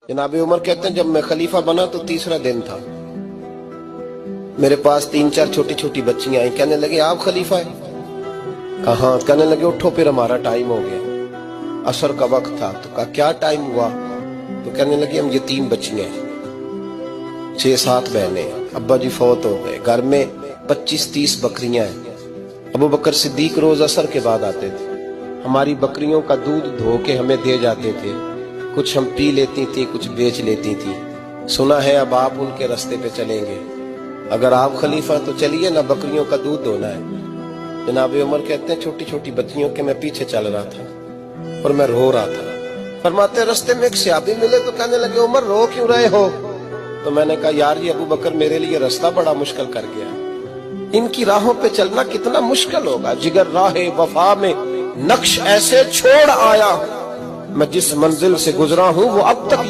जनाब उमर कहते हैं जब मैं खलीफा बना तो तीसरा दिन था, मेरे पास 3-4 छोटी छोटी बच्चियां आई, कहने लगे आप खलीफा है? कहा हाँ। कहने लगे उठो फिर हमारा टाइम हो गया, असर का वक्त था। तो कहा क्या टाइम हुआ? तो कहने लगे हम यतीम बच्चियां हैं, 6-7 बहनें, अब्बा जी फौत हो गए, घर में 25-30 बकरियां हैं। अबू बकर सिद्दीक रोज असर के बाद आते थे, हमारी बकरियों का दूध धो के हमें दे जाते थे, कुछ हम पी लेती थी, कुछ बेच लेती थी। सुना है अब आप उनके रास्ते पे चलेंगे, अगर आप खलीफा तो चलिए ना, बकरियों का दूध धोना है। जनाब उमर कहते हैं छोटी छोटी बच्चियों के मैं पीछे चल रहा था और मैं रो रहा था। फरमाते रास्ते में एक सहाबी मिले तो कहने लगे उमर रो क्यों रहे हो? तो मैंने कहा यार ये अबू बकर मेरे लिए रास्ता बड़ा मुश्किल कर गया, इनकी राहों पे चलना कितना मुश्किल होगा। जिगर राहे वफा में नक्श ऐसे छोड़ आया, मैं जिस मंजिल से गुजरा हूं वो अब तक